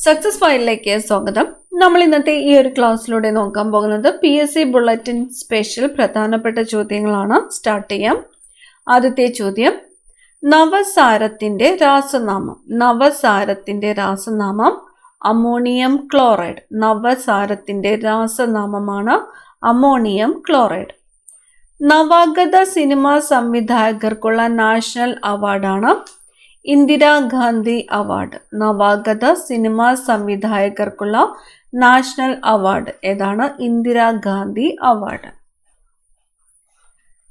Success ഫയലിലേക്ക് സ്വാഗതം. നമ്മൾ ഇന്നത്തെ ഈ ഒരു ക്ലാസ്സിലൂടെ നോക്കാൻ പോകുന്നത് PSC ബുള്ളറ്റിൻ സ്പെഷ്യൽ പ്രധാനപ്പെട്ട ചോദ്യങ്ങളാണ്. സ്റ്റാർട്ട് ചെയ്യാം. ആദ്യത്തെ ചോദ്യം, നവസാരത്തിന്റെ രാസനാമം. നവസാരത്തിന്റെ രാസനാമം അമോണിയം ക്ലോറൈഡ്. നവസാരത്തിന്റെ രാസനാമമാണ് അമോണിയം ക്ലോറൈഡ്. നവാഗത സിനിമാ സംവിധായകർക്കുള്ള നാഷണൽ അവാർഡാണ് ഇന്ദിരാഗാന്ധി അവാർഡ്. നവാഗത സിനിമാ സംവിധായകർക്കുള്ള നാഷണൽ അവാർഡ് ഏതാണ്? ഇന്ദിരാഗാന്ധി അവാർഡ്.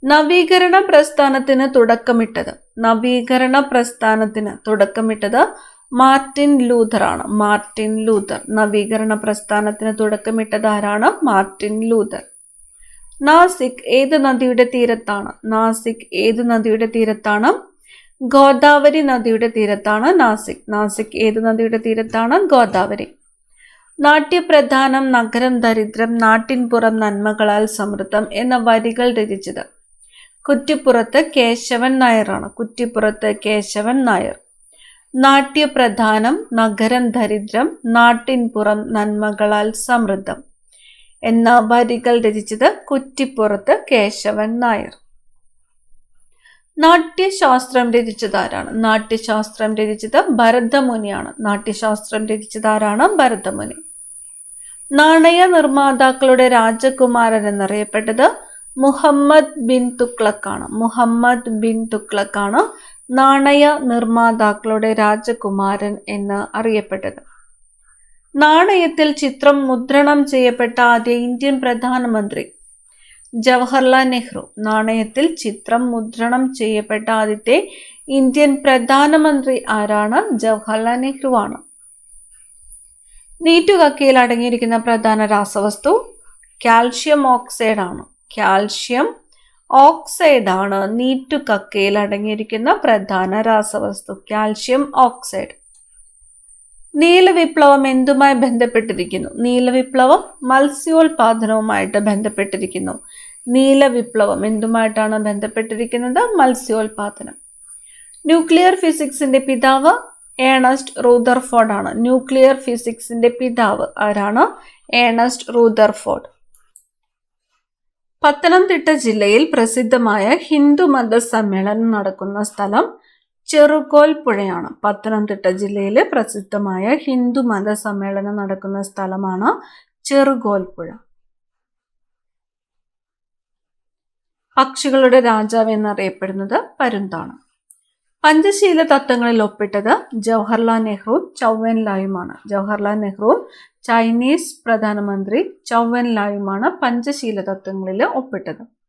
നവീകരണ പ്രസ്ഥാനത്തിന് തുടക്കമിട്ടത്. നവീകരണ പ്രസ്ഥാനത്തിന് തുടക്കമിട്ടത് മാർട്ടിൻ ലൂഥർ ആണ്. Martin Luther. നവീകരണ പ്രസ്ഥാനത്തിന് തുടക്കമിട്ടത് ആരാണ്? Martin Luther. നാസിക് ഏത് നദിയുടെ തീരത്താണ്? നാസിക് ഏത് നദിയുടെ തീരത്താണ്? ഗോദാവരി നദിയുടെ തീരത്താണ് നാസിക്. നാസിക് ഏത് നദിയുടെ തീരത്താണ്? ഗോദാവരി. നാട്യപ്രധാനം നഗരം ദരിദ്രം നാട്ടിൻപുറം നന്മകളാൽ സമൃദ്ധം എന്ന വരികൾ രചിച്ചത് കുറ്റിപ്പുറത്ത് കേശവൻ നായരാണ്. കുറ്റിപ്പുറത്ത് കേശവൻ നായർ. നാട്യപ്രധാനം നഗരം ദരിദ്രം നാട്ടിൻപുറം നന്മകളാൽ സമൃദ്ധം എന്ന വരികൾ രചിച്ചത് കുറ്റിപ്പുറത്ത് കേശവൻ നായർ. നാട്യശാസ്ത്രം രചിച്ചത് ആരാണ്? നാട്യശാസ്ത്രം രചിച്ചത് ഭരതമുനിയാണ്. നാട്യശാസ്ത്രം രചിച്ചത് ആരാണ്? ഭരതമുനി. നാണയ നിർമ്മാതാക്കളുടെ രാജകുമാരൻ എന്നറിയപ്പെട്ടത് മുഹമ്മദ് ബിൻ തുഗ്ലക്കാണ്. മുഹമ്മദ് ബിൻ തുഗ്ലക്കാണ് നാണയ നിർമ്മാതാക്കളുടെ രാജകുമാരൻ എന്ന് അറിയപ്പെട്ടത്. നാണയത്തിൽ ചിത്രം മുദ്രണം ചെയ്യപ്പെട്ട ആദ്യ ഇന്ത്യൻ പ്രധാനമന്ത്രി ജവഹർലാൽ നെഹ്റു. നാണയത്തിൽ ചിത്രം മുദ്രണം ചെയ്യപ്പെട്ട ആദ്യത്തെ ഇന്ത്യൻ പ്രധാനമന്ത്രി ആരാണ്? ജവഹർലാൽ നെഹ്റു ആണ്. നീറ്റുകക്കയിൽ അടങ്ങിയിരിക്കുന്ന പ്രധാന രാസവസ്തു കാൽഷ്യം ഓക്സൈഡ് ആണ്. കാൽഷ്യം ഓക്സൈഡ് ആണ് നീറ്റുകക്കയിൽ അടങ്ങിയിരിക്കുന്ന പ്രധാന രാസവസ്തു. Calcium oxide. നീലവിപ്ലവം എന്തുമായി ബന്ധപ്പെട്ടിരിക്കുന്നു? നീലവിപ്ലവം മത്സ്യോൽപാദനവുമായിട്ട് ബന്ധപ്പെട്ടിരിക്കുന്നു. നീലവിപ്ലവം എന്തുമായിട്ടാണ് ബന്ധപ്പെട്ടിരിക്കുന്നത്? മത്സ്യോൽപാദനം. ന്യൂക്ലിയർ ഫിസിക്സിന്റെ പിതാവ് ഏണസ്റ്റ് റൂദർഫോർഡ് ആണ്. ന്യൂക്ലിയർ ഫിസിക്സിന്റെ പിതാവ് ആരാണ്? Ernest Rutherford. പത്തനംതിട്ട ജില്ലയിൽ പ്രസിദ്ധമായ ഹിന്ദുമത സമ്മേളനം നടക്കുന്ന സ്ഥലം ചെറുകോൽ പുഴയാണ്. പത്തനംതിട്ട ജില്ലയിലെ പ്രസിദ്ധമായ ഹിന്ദുമത സമ്മേളനം നടക്കുന്ന സ്ഥലമാണ് ചെറുകോൽ പുഴ. പക്ഷികളുടെ രാജാവ് എന്നറിയപ്പെടുന്നത് പരുന്താണ്. പഞ്ചശീല തത്വങ്ങളിൽ ഒപ്പിട്ടത് ജവഹർലാൽ നെഹ്റുവും ചൗവൻലായുമാണ്. ജവഹർലാൽ നെഹ്റുവും ചൈനീസ് പ്രധാനമന്ത്രി ചൗവൻലായുമാണ് പഞ്ചശീല തത്വങ്ങളിൽ ഒപ്പിട്ടത്.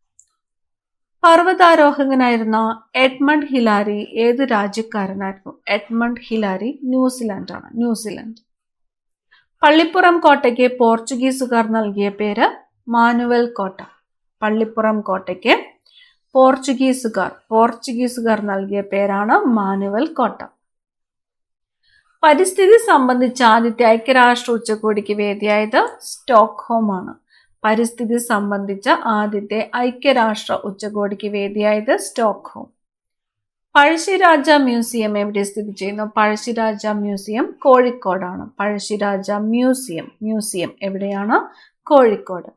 പർവ്വതാരോഹകനായിരുന്ന എഡ്മണ്ട് ഹിലാരി ഏത് രാജ്യക്കാരനായിരുന്നു? എഡ്മണ്ട് ഹിലാരി ന്യൂസിലാൻഡ് ആണ്. ന്യൂസിലാൻഡ്. പള്ളിപ്പുറം കോട്ടയ്ക്ക് പോർച്ചുഗീസുകാർ നൽകിയ പേര് മാനുവൽ കോട്ട. പള്ളിപ്പുറം കോട്ടയ്ക്ക് പോർച്ചുഗീസുകാർ നൽകിയ പേരാണ് മാനുവൽ കോട്ട. പരിസ്ഥിതി സംബന്ധിച്ച ആദ്യത്തെ ഐക്യരാഷ്ട്ര ഉച്ചകോടിക്ക് വേദിയായത് സ്റ്റോക്ക്ഹോം ആണ്. പരിസ്ഥിതി സംബന്ധിച്ച ആദ്യത്തെ ഐക്യരാഷ്ട്ര ഉച്ചകോടിക്ക് വേദിയായത് സ്റ്റോക്ക്ഹോം. പഴശ്ശിരാജ മ്യൂസിയം എവിടെ സ്ഥിതി ചെയ്യുന്നു? പഴശ്ശിരാജ മ്യൂസിയം കോഴിക്കോടാണ്. പഴശ്ശിരാജ മ്യൂസിയം എവിടെയാണ്? കോഴിക്കോട്.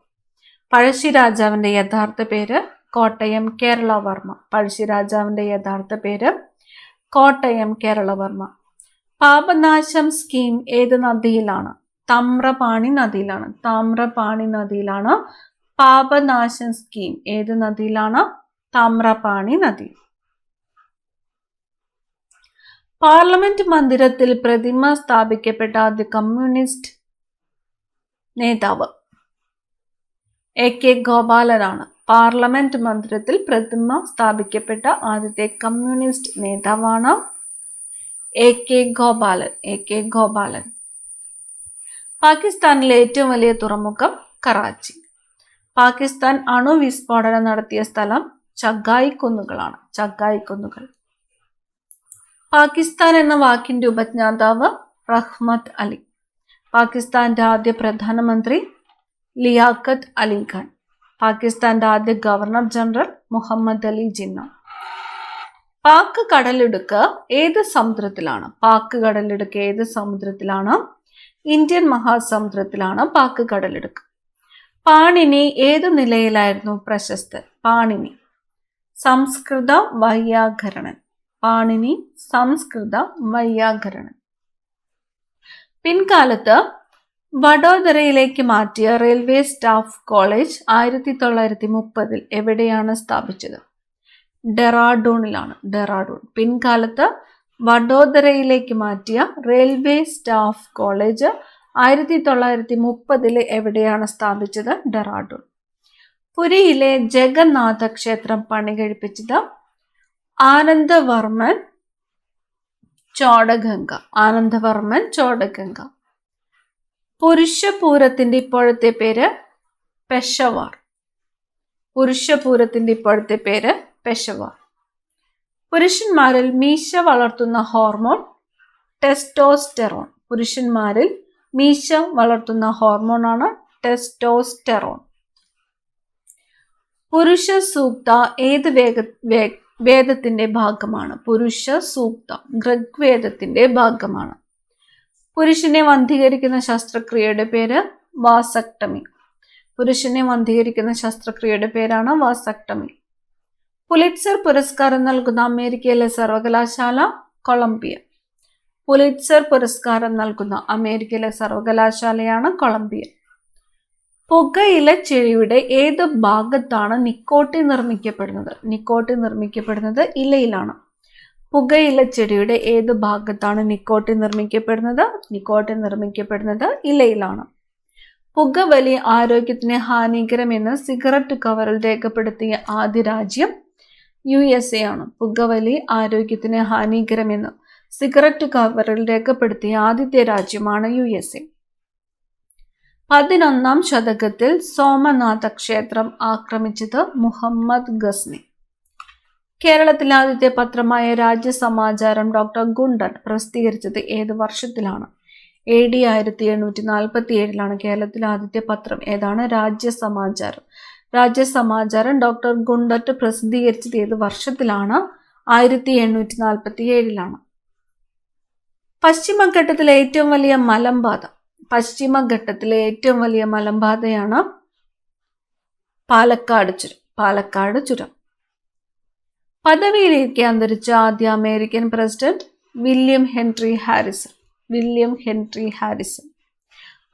പഴശ്ശിരാജാവിന്റെ യഥാർത്ഥ പേര് കോട്ടയം കേരളവർമ്മ. പഴശ്ശിരാജാവിന്റെ യഥാർത്ഥ പേര് കോട്ടയം കേരളവർമ്മ. പാപനാശം സ്കീം ഏത് നദിയിലാണ്? താമ്രപാണി നദിയിലാണ്. താമ്രപാണി നദിയിലാണ് പാപനാശം സ്കീം. ഏത് നദിയിലാണ്? താമ്രപാണി നദി. പാർലമെന്റ് മന്ദിരത്തിൽ പ്രതിമ സ്ഥാപിക്കപ്പെട്ട ആദ്യ കമ്മ്യൂണിസ്റ്റ് നേതാവ് AK ഗോപാലനാണ്. പാർലമെന്റ് മന്ദിരത്തിൽ പ്രതിമ സ്ഥാപിക്കപ്പെട്ട ആദ്യത്തെ കമ്മ്യൂണിസ്റ്റ് നേതാവാണ് AK ഗോപാലൻ. പാകിസ്ഥാനിലെ ഏറ്റവും വലിയ തുറമുഖം കറാച്ചി. പാകിസ്ഥാൻ അണുവിസ്ഫോടനം നടത്തിയ സ്ഥലം ചഗായ് കുന്നുകളാണ്. ചഗായ് കുന്നുകൾ. പാകിസ്ഥാൻ എന്ന വാക്കിന്റെ ഉപജ്ഞാതാവ് റഹ്മത്ത് അലി. പാകിസ്ഥാന്റെ ആദ്യ പ്രധാനമന്ത്രി ലിയാഖത്ത് അലി ഖാൻ. പാകിസ്ഥാന്റെ ആദ്യ ഗവർണർ ജനറൽ മുഹമ്മദ് അലി ജിന്ന. പാക് കടലിടുക്ക് ഏത് സമുദ്രത്തിലാണ്? പാക് കടലിടുക്ക് ഏത് സമുദ്രത്തിലാണ്? ഇന്ത്യൻ മഹാസമുദ്രത്തിലാണ് പാക് കടലിടുക്ക്. പാണിനി ഏതു നിലയിലായിരുന്നു പ്രശസ്തൻ? പാണിനി സംസ്കൃത വൈയാകരണൻ. പാണിനി സംസ്കൃത വൈയാകരണൻ. പിൻകാലത്ത് വഡോദരയിലേക്ക് മാറ്റിയ റെയിൽവേ സ്റ്റാഫ് കോളേജ് 1930 എവിടെയാണ് സ്ഥാപിച്ചത്? ഡെറാഡൂണിലാണ്. ഡെറാഡൂൺ. പിൻകാലത്ത് വഡോദരയിലേക്ക് മാറ്റിയ റെയിൽവേ സ്റ്റാഫ് കോളേജ് 1930 എവിടെയാണ് സ്ഥാപിച്ചത്? ഡെറാഡൂൺ. പുരിയിലെ ജഗന്നാഥ ക്ഷേത്രം പണി കഴിപ്പിച്ചത് ആനന്ദവർമ്മൻ ചോഡഗംഗ. ആനന്ദവർമ്മൻ ചോഡഗംഗ. പുരുഷപൂരത്തിന്റെ ഇപ്പോഴത്തെ പേര് പെഷവാർ. പുരുഷപൂരത്തിന്റെ ഇപ്പോഴത്തെ പേര് പെഷവാർ. പുരുഷന്മാരിൽ മീശ വളർത്തുന്ന ഹോർമോൺ ടെസ്റ്റോസ്റ്റെറോൺ. പുരുഷന്മാരിൽ മീശ വളർത്തുന്ന ഹോർമോണാണ് ടെസ്റ്റോസ്റ്റെറോൺ. പുരുഷ സൂക്ത ഏത് വേദത്തിന്റെ ഭാഗമാണ്? പുരുഷ സൂക്ത ഋഗ്വേദത്തിന്റെ ഭാഗമാണ്. പുരുഷനെ വന്ധീകരിക്കുന്ന ശസ്ത്രക്രിയയുടെ പേര് വാസക്ടമി. പുരുഷനെ വന്ധീകരിക്കുന്ന ശസ്ത്രക്രിയയുടെ പേരാണ് വാസക്ടമി. പുലിറ്റ്സർ പുരസ്കാരം നൽകുന്ന അമേരിക്കയിലെ സർവകലാശാല കൊളംബിയ. പുലിറ്റ്സർ പുരസ്കാരം നൽകുന്ന അമേരിക്കയിലെ സർവകലാശാലയാണ് കൊളംബിയ. പുകയില ചെടിയുടെ ഏത് ഭാഗത്താണ് നിക്കോട്ടിൻ നിർമ്മിക്കപ്പെടുന്നത്? നിക്കോട്ടിൻ നിർമ്മിക്കപ്പെടുന്നത് ഇലയിലാണ്. പുകയില ചെടിയുടെ ഏത് ഭാഗത്താണ് നിക്കോട്ടിൻ നിർമ്മിക്കപ്പെടുന്നത്? നിക്കോട്ടിൻ നിർമ്മിക്കപ്പെടുന്നത് ഇലയിലാണ്. പുകവലി ആരോഗ്യത്തിന് ഹാനികരമെന്ന് സിഗരറ്റ് കവറിൽ രേഖപ്പെടുത്തിയ ആദ്യ രാജ്യം USA ആണ്. പുകവലി ആരോഗ്യത്തിന് ഹാനികരമെന്ന് സിഗരറ്റ് കവറിൽ രേഖപ്പെടുത്തിയ ആദ്യത്തെ രാജ്യമാണ് USA. 11ാം ശതകത്തിൽ സോമനാഥ ക്ഷേത്രം ആക്രമിച്ചത് മുഹമ്മദ് ഗസ്നി. കേരളത്തിലെ ആദ്യത്തെ പത്രമായ രാജ്യസമാചാരം ഡോക്ടർ ഗുണ്ടൻ പ്രസിദ്ധീകരിച്ചത് ഏത് വർഷത്തിലാണ്? AD 1847 കേരളത്തിലെ ആദ്യത്തെ പത്രം ഏതാണ്? രാജ്യസമാചാരം. രാജ്യസമാചാരം ഡോക്ടർ ഗുണ്ടറ്റ് പ്രസിദ്ധീകരിച്ചത് ഏത് വർഷത്തിലാണ്? 1847. പശ്ചിമഘട്ടത്തിലെ ഏറ്റവും വലിയ മലമ്പാത. പശ്ചിമഘട്ടത്തിലെ ഏറ്റവും വലിയ മലമ്പാതയാണ് പാലക്കാട് ചുരം. പാലക്കാട് ചുരം. പദവിയിലേക്ക് അന്തരിച്ച ആദ്യ American president William Henry Harrison. William Henry Harrison.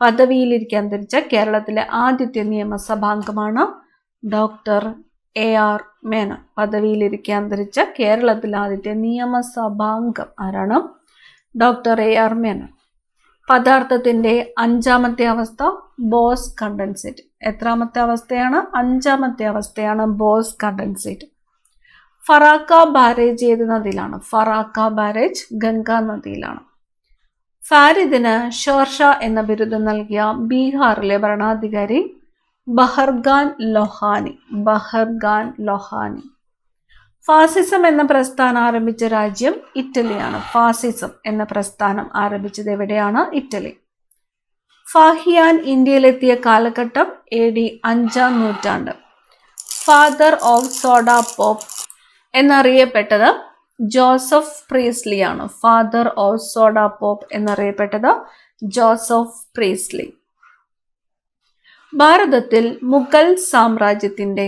പദവിയിലിരിക്കെ അന്തരിച്ച കേരളത്തിലെ ആദ്യത്തെ നിയമസഭാംഗമാണ് ഡോക്ടർ AR മേനോൻ. പദവിയിലിരിക്കെ അന്തരിച്ച കേരളത്തിലെ ആദ്യത്തെ നിയമസഭാംഗം ആരാണ്? Doctor AR Menon. പദാർത്ഥത്തിന്റെ 5ാമത്തെ അവസ്ഥ ബോസ് കണ്ടൻസേറ്റ്. എത്രാമത്തെ അവസ്ഥയാണ്? 5ാമത്തെ അവസ്ഥയാണ് ബോസ് കണ്ടൻസേറ്റ്. ഫറാക്ക ബാരേജ് ഏത് നദിയിലാണ്? ഫറാക്ക ബാരേജ് ഗംഗാ നദിയിലാണ്. ഫാരിദിന് ഷേർഷാ എന്ന ബിരുദം നൽകിയ ബീഹാറിലെ ഭരണാധികാരി ബഹർഖാൻ ലോഹാനി. ബഹർഖാൻ ലോഹാനി. ഫാസിസം എന്ന പ്രസ്ഥാനം ആരംഭിച്ച രാജ്യം ഇറ്റലിയാണ്. ഫാസിസം എന്ന പ്രസ്ഥാനം ആരംഭിച്ചത് എവിടെയാണ്? ഇറ്റലി. ഫാഹിയാൻ ഇന്ത്യയിലെത്തിയ കാലഘട്ടം AD 5ാം നൂറ്റാണ്ട്. ഫാദർ ഓഫ് സോഡ പോപ്പ് എന്നറിയപ്പെട്ടത് ജോസഫ് പ്രീസ്ലി ആണ്. ഫാദർ ഓഫ് സോഡ പോപ്പ് എന്നറിയപ്പെട്ടത് ജോസഫ് പ്രീസ്ലി. ഭാരതത്തിൽ മുഗൾ സാമ്രാജ്യത്തിന്റെ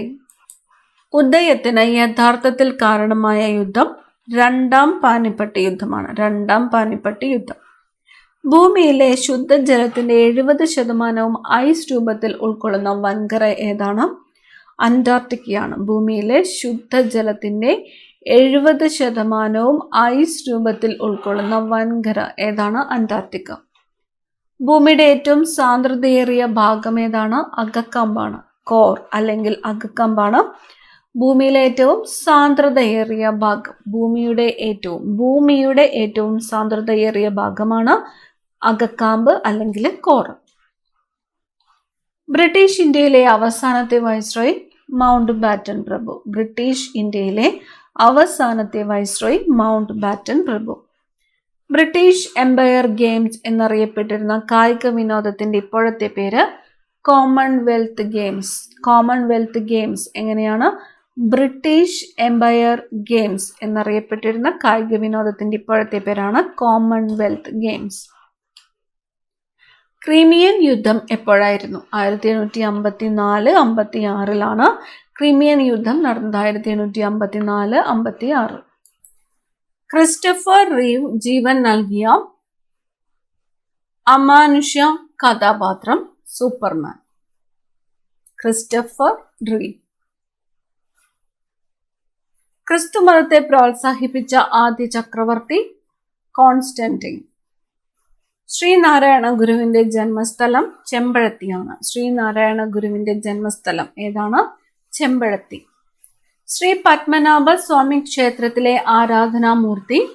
ഉദയത്തിന് യഥാർത്ഥത്തിൽ കാരണമായ യുദ്ധം 2ാം പാനിപ്പട്ട് യുദ്ധമാണ്. 2ാം പാനിപ്പട്ട് യുദ്ധം. ഭൂമിയിലെ ശുദ്ധജലത്തിന്റെ 70% ഐസ് രൂപത്തിൽ ഉൾക്കൊള്ളുന്ന വൻകര ഏതാണ്? അന്റാർട്ടിക്കയാണ്. ഭൂമിയിലെ ശുദ്ധജലത്തിന്റെ 70% ഐസ് രൂപത്തിൽ ഉൾക്കൊള്ളുന്ന വൻകര ഏതാണ്? അന്റാർട്ടിക്ക. ഭൂമിയുടെ ഏറ്റവും സാന്ദ്രതയേറിയ ഭാഗം ഏതാണ്? അകക്കമ്പാണ്. കോർ അല്ലെങ്കിൽ അകക്കമ്പാണ് ഭൂമിയിലെ ഏറ്റവും സാന്ദ്രതയേറിയ ഭാഗം. ഭൂമിയുടെ ഏറ്റവും സാന്ദ്രതയേറിയ ഭാഗമാണ് അകക്കാമ്പ് അല്ലെങ്കിൽ കോർ. ബ്രിട്ടീഷ് ഇന്ത്യയിലെ അവസാനത്തെ വൈസ്രോയി മൗണ്ട് ബാറ്റൻ പ്രഭു. ബ്രിട്ടീഷ് ഇന്ത്യയിലെ അവസാനത്തെ വൈസ്രോയി മൗണ്ട് ബാറ്റൻ പ്രഭു. ബ്രിട്ടീഷ് എംപയർ ഗെയിംസ് എന്നറിയപ്പെട്ടിരുന്ന കായിക വിനോദത്തിന്റെ ഇപ്പോഴത്തെ പേര് കോമൺവെൽത്ത് ഗെയിംസ്. കോമൺവെൽത്ത് ഗെയിംസ് എങ്ങനെയാണ്? ബ്രിട്ടീഷ് എംപയർ ഗെയിംസ് എന്നറിയപ്പെട്ടിരുന്ന കായിക വിനോദത്തിന്റെ ഇപ്പോഴത്തെ പേരാണ് കോമൺവെൽത്ത് ഗെയിംസ്. ക്രീമിയൻ യുദ്ധം എപ്പോഴായിരുന്നു? 1754-56 ക്രീമിയൻ യുദ്ധം നടന്നത്. 1754-56. ക്രിസ്റ്റഫർ റീവ് ജീവൻ നൽകിയ അമാനുഷ്യ കഥാപാത്രം സൂപ്പർമാൻ. ക്രിസ്റ്റഫർ റീവ്. ക്രിസ്തുമതത്തെ പ്രോത്സാഹിപ്പിച്ച ആദ്യ ചക്രവർത്തി കോൺസ്റ്റന്റൈൻ. ശ്രീനാരായണ ഗുരുവിന്റെ ജന്മസ്ഥലം ചെമ്പഴത്തിയാണ്. ശ്രീനാരായണ ഗുരുവിന്റെ ജന്മസ്ഥലം ഏതാണ്? ചെമ്പഴത്തി. ശ്രീ പത്മനാഭ സ്വാമി ക്ഷേത്രത്തിലെ ആരാധനാമൂർത്തി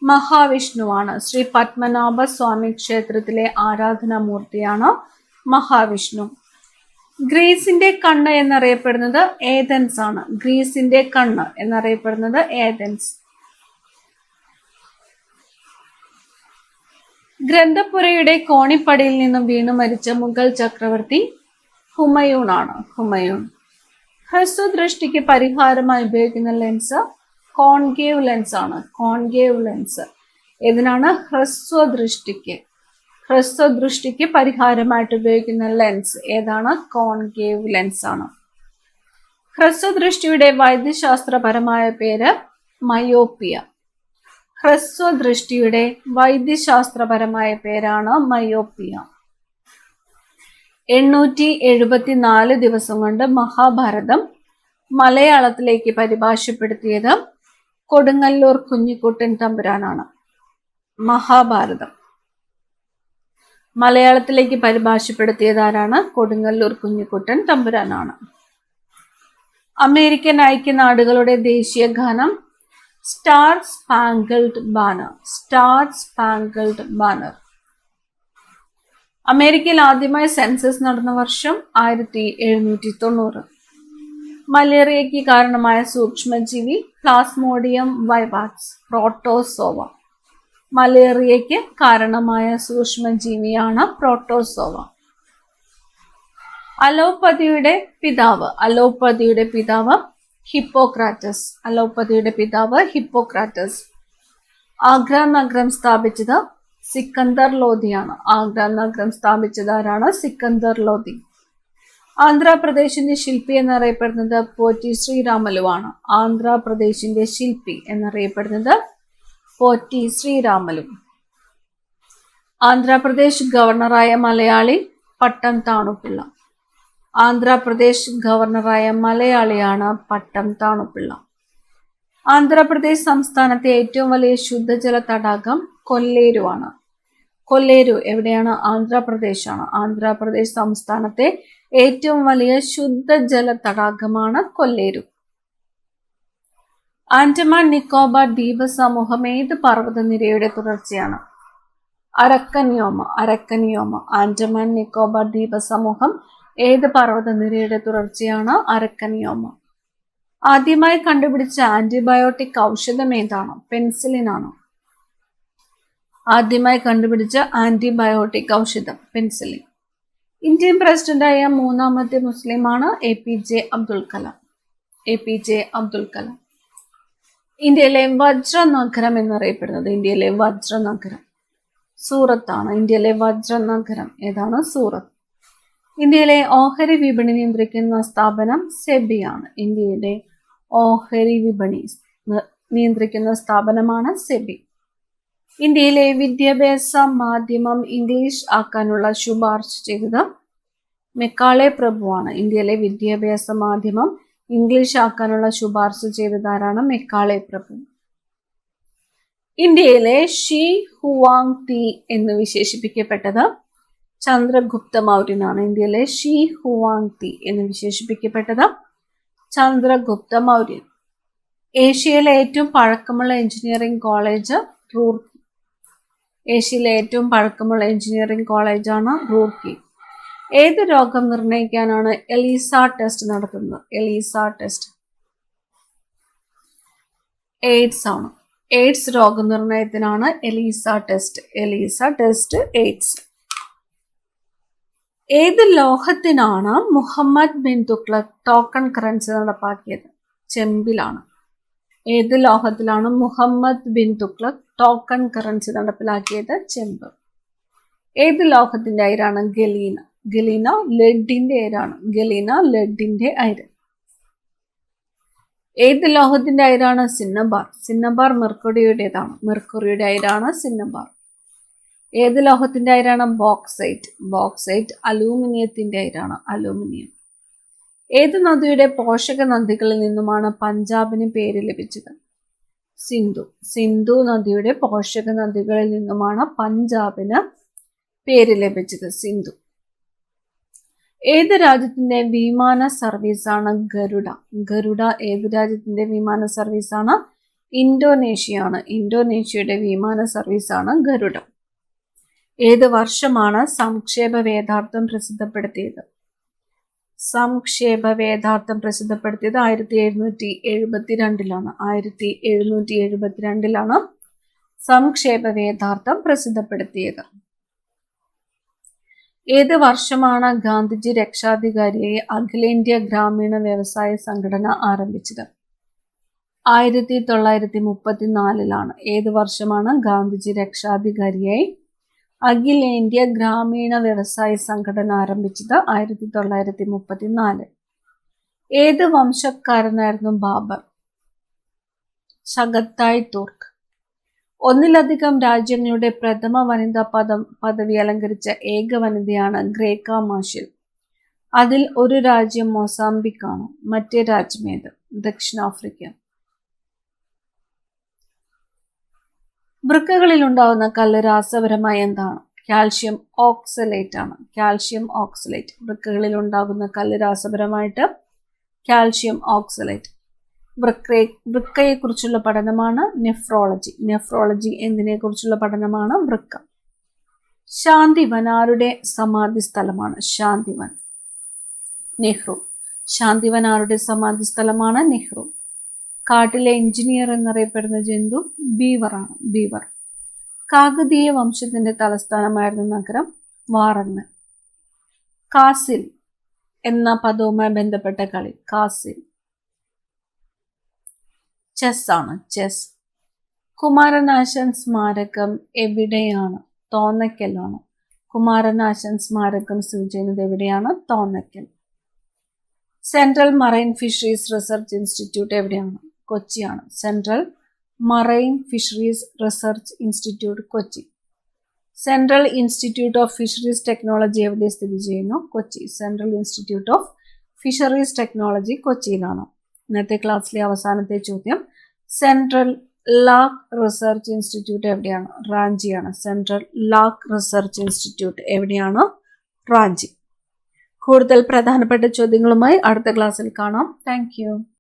മഹാവിഷ്ണുവാണ്. ശ്രീ പത്മനാഭ സ്വാമി ക്ഷേത്രത്തിലെ ആരാധനാമൂർത്തിയാണ് മഹാവിഷ്ണു. ഗ്രീസിന്റെ കണ്ണ് എന്നറിയപ്പെടുന്നത് ഏതൻസ് ആണ്. ഗ്രീസിന്റെ കണ്ണ് എന്നറിയപ്പെടുന്നത് ഏതൻസ്. ഗ്രന്ഥപുരയുടെ കോണിപ്പടിയിൽ നിന്നും വീണു മരിച്ച മുഗൾ ചക്രവർത്തി ഹുമയൂൺ ആണ്. ഹുമയൂൺ. ഹ്രസ്വദൃഷ്ടിക്ക് പരിഹാരമായി ഉപയോഗിക്കുന്ന ലെൻസ് കോൺകേവ് ലെൻസ് ആണ്. കോൺകേവ് ലെൻസ് ഇതിനാണ് ഹ്രസ്വദൃഷ്ടിക്ക് പരിഹാരമായിട്ട് ഉപയോഗിക്കുന്ന ലെൻസ് ഏതാണ്? കോൺകേവ് ലെൻസ് ആണ്. ഹ്രസ്വദൃഷ്ടിയുടെ വൈദ്യശാസ്ത്രപരമായ പേര് മയോപ്പിയ. ഹ്രസ്വദൃഷ്ടിയുടെ വൈദ്യശാസ്ത്രപരമായ പേരാണ് മയോപ്പിയ. 874 ദിവസം കൊണ്ട് മഹാഭാരതം മലയാളത്തിലേക്ക് പരിഭാഷപ്പെടുത്തിയത് കൊടുങ്ങല്ലൂർ കുഞ്ഞിക്കുട്ടൻ തമ്പുരാനാണ്. മഹാഭാരതം മലയാളത്തിലേക്ക് പരിഭാഷപ്പെടുത്തിയത് ആരാണ്? കൊടുങ്ങല്ലൂർ കുഞ്ഞിക്കുട്ടൻ തമ്പുരാനാണ്. അമേരിക്കൻ ഐക്യനാടുകളുടെ ദേശീയ ഗാനം star spangled banner. Star spangled banner. അമേരിക്കയിൽ ആദ്യമായി സെൻസസ് നടന്ന വർഷം 1790. മലേറിയയ്ക്ക് കാരണമായ സൂക്ഷ്മജീവി പ്ലാസ്മോഡിയം വൈവാക്സ് പ്രോട്ടോസോവ. മലേറിയയ്ക്ക് കാരണമായ സൂക്ഷ്മജീവിയാണ് പ്രോട്ടോസോവ. അലോപ്പതിയുടെ പിതാവ് ഹിപ്പോക്രാറ്റസ്. അലോപ്പതിയുടെ പിതാവ് ഹിപ്പോക്രാറ്റസ്. ആഗ്ര നഗരം സ്ഥാപിച്ചത് സിക്കന്ദർ ലോധിയാണ്. ആഗ്ര നഗരം സ്ഥാപിച്ചത് ആരാണ്? സിക്കന്ദർ ലോധി. ആന്ധ്രാപ്രദേശിന്റെ ശില്പി എന്നറിയപ്പെടുന്നത് പോറ്റി ശ്രീരാമലുവാണ്. ആന്ധ്രാപ്രദേശിന്റെ ശില്പി എന്നറിയപ്പെടുന്നത് പോറ്റി ശ്രീരാമലു. ആന്ധ്രാപ്രദേശ് ഗവർണറായ മലയാളി പട്ടം താണുപിള്ള. ആന്ധ്രാപ്രദേശ് ഗവർണറായ മലയാളിയാണ് പട്ടം താണുപിള്ള. ആന്ധ്രാപ്രദേശ് സംസ്ഥാനത്തെ ഏറ്റവും വലിയ ശുദ്ധജല തടാകം കൊല്ലേരു ആണ്. കൊല്ലേരു എവിടെയാണ്? ആന്ധ്രാപ്രദേശാണ്. ആന്ധ്രാപ്രദേശ് സംസ്ഥാനത്തെ ഏറ്റവും വലിയ ശുദ്ധജല തടാകമാണ് കൊല്ലേരു. ആൻഡമാൻ നിക്കോബാർ ദ്വീപ സമൂഹം ഏത് പർവ്വതനിരയുടെ തുടർച്ചയാണ്? അരക്കൻയോമ. അരക്കൻയോമ. ആൻഡമാൻ നിക്കോബാർ ദ്വീപ സമൂഹം ഏത് പർവ്വതനിരയുടെ തുടർച്ചയാണ്? അരക്കൻയോമ. ആദ്യമായി കണ്ടുപിടിച്ച ആന്റിബയോട്ടിക് ഔഷധം ഏതാണ്? പെൻസിലിൻ ആണ്. ആദ്യമായി കണ്ടുപിടിച്ച ആന്റിബയോട്ടിക് ഔഷധം പെൻസിലിൻ. ഇന്ത്യൻ പ്രസിഡന്റായ മൂന്നാമത്തെ മുസ്ലിമാണ് APJ അബ്ദുൽ കലാം. APJ അബ്ദുൽ കലാം. ഇന്ത്യയിലെ വജ്രനഗരം എന്നറിയപ്പെടുന്നത് സൂറത്താണ്. ഇന്ത്യയിലെ വജ്രനഗരം ഏതാണ്? സൂറത്ത്. ഇന്ത്യയിലെ ഓഹരി വിപണി നിയന്ത്രിക്കുന്ന സ്ഥാപനം സെബിയാണ്. ഇന്ത്യയുടെ ഓഹരി വിപണി നിയന്ത്രിക്കുന്ന സ്ഥാപനമാണ് സെബി. ഇന്ത്യയിലെ വിദ്യാഭ്യാസ മാധ്യമം ഇംഗ്ലീഷ് ആക്കാനുള്ള ശുപാർശ ചെയ്തത് മെക്കാളെ പ്രഭുവാണ്. ഇന്ത്യയിലെ വിദ്യാഭ്യാസ മാധ്യമം ഇംഗ്ലീഷ് ആക്കാനുള്ള ശുപാർശ ചെയ്തതാരാണ്? മെക്കാളെ പ്രഭു. ഇന്ത്യയിലെ ഷീ ഹുവാങ് തി എന്ന് വിശേഷിപ്പിക്കപ്പെട്ടത് ചന്ദ്രഗുപ്ത മൗര്യനാണ്. ഇന്ത്യയിലെ ഷീ ഹുവാങ് തി എന്ന് വിശേഷിപ്പിക്കപ്പെട്ടത് ചന്ദ്രഗുപ്ത മൗര്യൻ. ഏഷ്യയിലെ ഏറ്റവും പഴക്കമുള്ള എഞ്ചിനീയറിംഗ് കോളേജ് റൂർക്കി. ഏഷ്യയിലെ ഏറ്റവും പഴക്കമുള്ള എഞ്ചിനീയറിംഗ് കോളേജാണ് റൂർക്കി. ഏത് രോഗം നിർണ്ണയിക്കാനാണ് എലീസ ടെസ്റ്റ് നടത്തുന്നത്? എലീസ ടെസ്റ്റ് എയ്ഡ്സ് ആണ്. എയ്ഡ്സ് രോഗനിർണയത്തിനാണ് ELISA test. ELISA test AIDS. ഏത് ലോഹത്തിനാണ് മുഹമ്മദ് ബിൻ തുഗ്ലക് ടോക്കൺ കറൻസി നടപ്പാക്കിയത്? ചെമ്പിലാണ്. ഏത് ലോഹത്തിലാണ് മുഹമ്മദ് ബിൻ തുഗ്ലക് ടോക്കൺ കറൻസി നടപ്പിലാക്കിയത്? ചെമ്പ്. ഏത് ലോഹത്തിന്റെ അയിരാണ് ഗലീന? ഗലീന ലെഡിന്റെ അയിരാണ്. ഗലീന ലെഡിന്റെ അയിര്. ഏത് ലോഹത്തിന്റെ അയിരാണ് സിന്നബാർ? സിന്നബാർ മെർക്കുറിയുടേതാണ്. മെർക്കുറിയുടെ അയിരാണ് സിന്നബാർ. ഏത് ലോഹത്തിന്റെ അയിരാണ് ബോക്സൈറ്റ്? ബോക്സൈറ്റ് അലൂമിനിയത്തിന്റെ അയിരാണ്. അലൂമിനിയം. ഏത് നദിയുടെ പോഷക നദികളിൽ നിന്നുമാണ് പഞ്ചാബിന് പേര് ലഭിച്ചത്? സിന്ധു. സിന്ധു നദിയുടെ പോഷക നദികളിൽ നിന്നുമാണ് പഞ്ചാബിന് പേര് ലഭിച്ചത്. സിന്ധു. ഏത് രാജ്യത്തിന്റെ വിമാന സർവീസാണ് ഗരുഡ? ഗരുഡ ഏത് രാജ്യത്തിന്റെ വിമാന സർവീസാണ്? ഇന്തോനേഷ്യയാണ്. ഇന്തോനേഷ്യയുടെ വിമാന സർവീസാണ് ഗരുഡ. ഏത് വർഷമാണ് സംക്ഷേപ വേദാർത്ഥം പ്രസിദ്ധപ്പെടുത്തിയത്? സംക്ഷേപ വേദാർത്ഥം പ്രസിദ്ധപ്പെടുത്തിയത് 1772 1772 സംക്ഷേപ വേദാർത്ഥം പ്രസിദ്ധപ്പെടുത്തിയത്. ഏത് വർഷമാണ് ഗാന്ധിജി രക്ഷാധികാരിയായി അഖിലേന്ത്യാ ഗ്രാമീണ വ്യവസായ സംഘടന ആരംഭിച്ചത്? 1934 ഏത് വർഷമാണ് ഗാന്ധിജി രക്ഷാധികാരിയായി അഖിലേന്ത്യാ ഗ്രാമീണ വ്യവസായ സംഘടന ആരംഭിച്ചത്? 1934. ഏത് വംശക്കാരനായിരുന്നു ബാബർ? ചഗത്തായ് തുർക്ക്. ഒന്നിലധികം രാജ്യങ്ങളുടെ പ്രഥമ വനിതാ പദവി അലങ്കരിച്ച ഏക വനിതയാണ് ഗ്രേക്ക മാർഷൽ. അതിൽ ഒരു രാജ്യം മൊസാംബിക് ആണ്. മറ്റേ രാജ്യമേത്? ദക്ഷിണാഫ്രിക്ക. വൃക്കകളിൽ ഉണ്ടാകുന്ന കല്ല് രാസപരമായി എന്താണ്? കാൽഷ്യം ഓക്സലേറ്റ് ആണ്. Calcium oxalate. വൃക്കകളിൽ ഉണ്ടാകുന്ന കല്ല് രാസപരമായിട്ട് കാൽഷ്യം ഓക്സലേറ്റ്. വൃക്കയെ കുറിച്ചുള്ള പഠനമാണ് നെഫ്രോളജി. നെഫ്രോളജി എന്തിനെ കുറിച്ചുള്ള പഠനമാണ്? വൃക്ക. ശാന്തിവൻ ആരുടെ സമാധി സ്ഥലമാണ്? ശാന്തിവൻ. നെഹ്റു. ശാന്തിവൻ ആരുടെ സമാധി സ്ഥലമാണ്? നെഹ്റു. കാട്ടിലെ എഞ്ചിനീയർ എന്നറിയപ്പെടുന്ന ജന്തു ബീവറാണ്. ബീവർ. കാകതീയ വംശത്തിന്റെ തലസ്ഥാനമായിരുന്ന നഗരം വാറണ്ണ. കാസിൽ എന്ന പദവുമായി ബന്ധപ്പെട്ട കളി? കാസിൽ. ചെസ് ആണ്. ചെസ്. കുമാരനാശാൻ സ്മാരകം എവിടെയാണ്? തോന്നയ്ക്കലാണ്. കുമാരനാശാൻ സ്മാരകം സ്ഥിതി ചെയ്യുന്നത് എവിടെയാണ്? Thonnakkal. Central marine fisheries research institute എവിടെയാണ്? കൊച്ചിയാണ്. Central marine fisheries research institute Kochi. Central institute of fisheries technology എവിടെ സ്ഥിതി ചെയ്യുന്നു? Kochi. Central institute of fisheries technology കൊച്ചിയിലാണ്. ഇന്നത്തെ ക്ലാസ്സിലെ അവസാനത്തെ ചോദ്യം, സെൻട്രൽ ലാക്ക് റിസർച്ച് ഇൻസ്റ്റിറ്റ്യൂട്ട് എവിടെയാണ്? റാഞ്ചിയാണ്. സെൻട്രൽ ലാക്ക് റിസർച്ച് ഇൻസ്റ്റിറ്റ്യൂട്ട് എവിടെയാണ്? റാഞ്ചി. കൂടുതൽ പ്രധാനപ്പെട്ട ചോദ്യങ്ങളുമായി അടുത്ത ക്ലാസ്സിൽ കാണാം. Thank you.